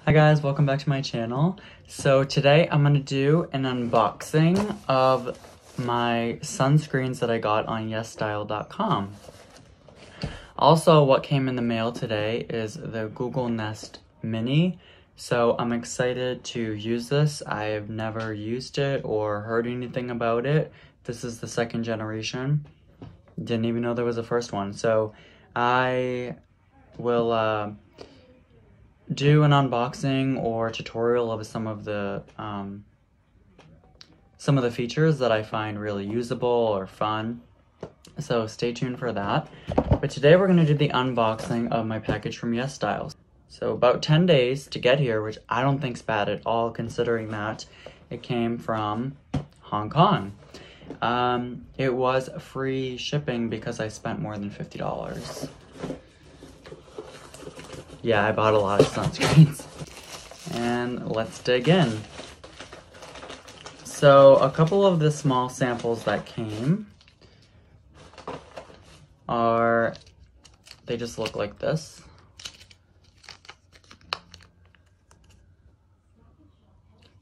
Hi guys, welcome back to my channel. So today I'm going to do an unboxing of my sunscreens that I got on YesStyle.com. Also, what came in the mail today is the Google Nest Mini. So I'm excited to use this. I've never used it or heard anything about it. This is the second generation. Didn't even know there was a first one. So I will do an unboxing or tutorial of some of the features that I find really usable or fun. So stay tuned for that. But today we're going to do the unboxing of my package from YesStyle. So about 10 days to get here, which I don't think's bad at all, considering that it came from Hong Kong. It was free shipping because I spent more than $50. Yeah, I bought a lot of sunscreens. And let's dig in. So a couple of the small samples that came are, they just look like this.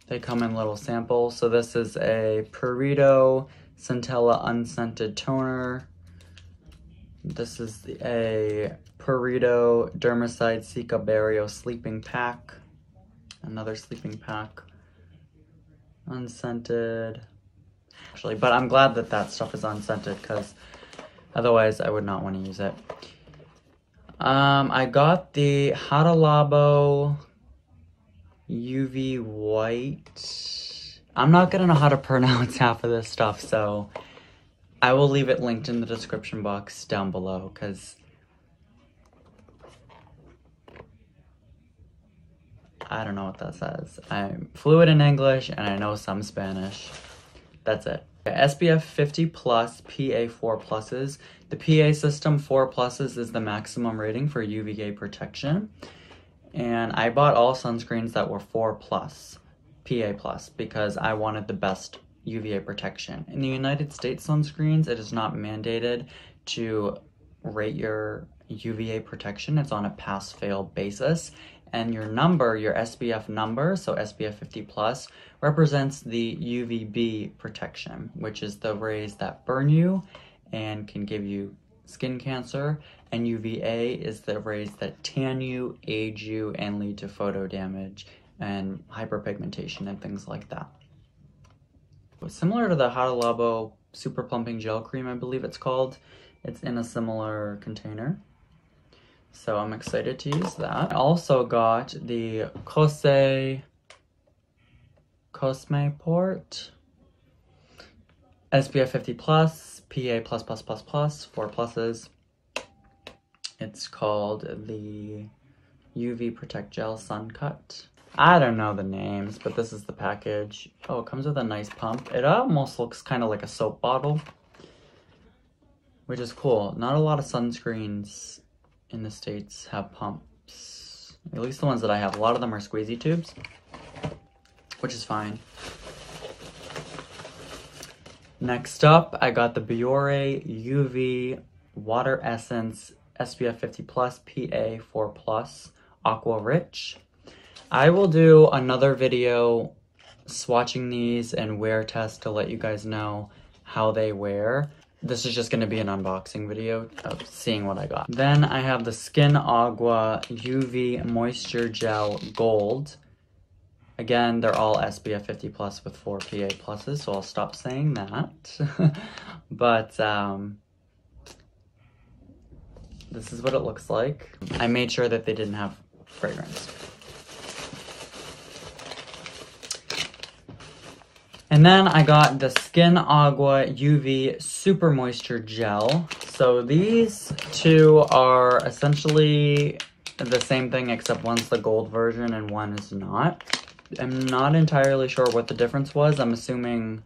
They come in little samples. So this is a Purito Centella Unscented Toner. This is a Purito Dermicide Cica Barrio Sleeping Pack. Another sleeping pack. Unscented. Actually, but I'm glad that that stuff is unscented because otherwise I would not want to use it. I got the Hada Labo UV White. I'm not gonna know how to pronounce half of this stuff, so I will leave it linked in the description box down below because I don't know what that says. I'm fluent in English and I know some Spanish. That's it. SPF 50 plus PA 4 pluses. The PA system 4 pluses is the maximum rating for UVA protection. And I bought all sunscreens that were 4 plus, PA plus, because I wanted the best UVA protection. In the United States sunscreens, it is not mandated to rate your UVA protection. It's on a pass-fail basis. And your number, your SPF number, so SPF 50 plus, represents the UVB protection, which is the rays that burn you and can give you skin cancer. And UVA is the rays that tan you, age you, and lead to photo damage and hyperpigmentation and things like that. Similar to the Hada Labo Super Plumping Gel Cream, I believe it's called. It's in a similar container. So I'm excited to use that. I also got the Cosmeport SPF 50 plus, PA plus plus plus plus, 4 pluses. It's called the UV Protect Gel Sun Cut. I don't know the names, but this is the package. Oh, it comes with a nice pump. It almost looks kind of like a soap bottle, which is cool. Not a lot of sunscreens in the States have pumps. At least the ones that I have. A lot of them are squeezy tubes, which is fine. Next up, I got the Biore UV Water Essence SPF 50 plus PA 4 plus Aqua Rich. I will do another video swatching these and wear test to let you guys know how they wear. This is just going to be an unboxing video of seeing what I got. Then I have the Skin Agua UV Moisture Gel Gold. Again, they're all SPF 50 plus with 4 PA pluses, so I'll stop saying that. But this is what it looks like. I made sure that they didn't have fragrance. And then I got the Skin Agua UV Super Moisture Gel. So these two are essentially the same thing, except one's the gold version and one is not. I'm not entirely sure what the difference was. I'm assuming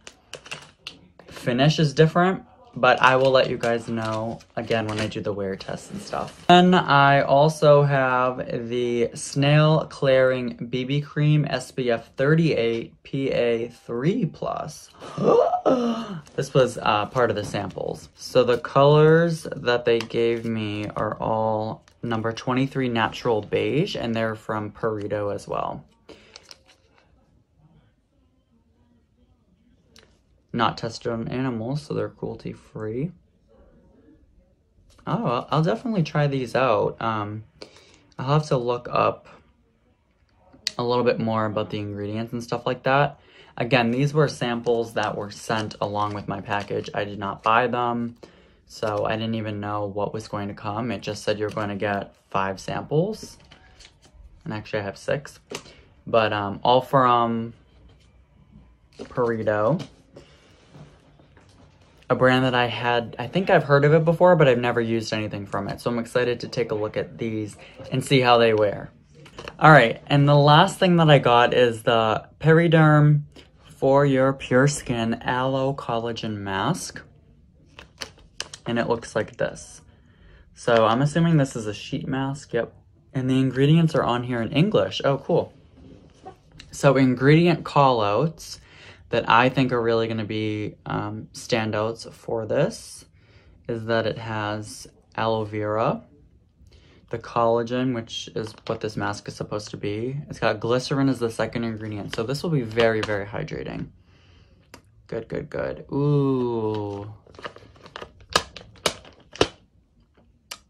finish is different, but I will let you guys know again when I do the wear tests and stuff. Then I also have the Snail Clearing BB Cream SPF 38 PA 3 plus. This was part of the samples. So the colors that they gave me are all number 23 Natural Beige, and they're from Perito as well. Not tested on animals, so they're cruelty-free. Oh, I'll definitely try these out. I'll have to look up a little bit more about the ingredients and stuff like that. Again, these were samples that were sent along with my package. I did not buy them, so I didn't even know what was going to come. It just said you're going to get 5 samples, and actually I have 6, but all from Perito, a brand that I think I've heard of it before, but I've never used anything from it, so I'm excited to take a look at these and see how they wear. Alright, and the last thing that I got is the Periderm For Your Pure Skin Aloe Collagen Mask. And it looks like this. So I'm assuming this is a sheet mask, yep. And the ingredients are on here in English. Oh, cool. So ingredient callouts that I think are really going to be standouts for this is that it has aloe vera, the collagen, which is what this mask is supposed to be. It's got glycerin as the second ingredient. So this will be very, very hydrating. Good, good, good. Ooh.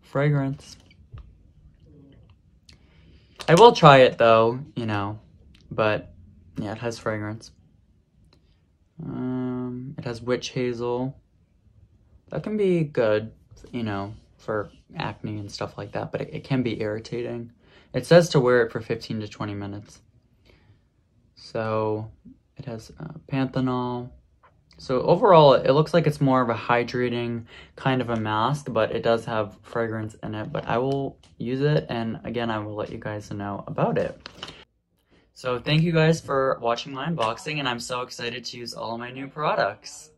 Fragrance. I will try it though, you know, but yeah, it has fragrance. It has witch hazel. That can be good, you know, for acne and stuff like that, but it can be irritating. It says to wear it for 15 to 20 minutes. So it has panthenol. So overall, it looks like it's more of a hydrating kind of a mask, but it does have fragrance in it. But I will use it, and again, I will let you guys know about it. So thank you guys for watching my unboxing, and I'm so excited to use all of my new products.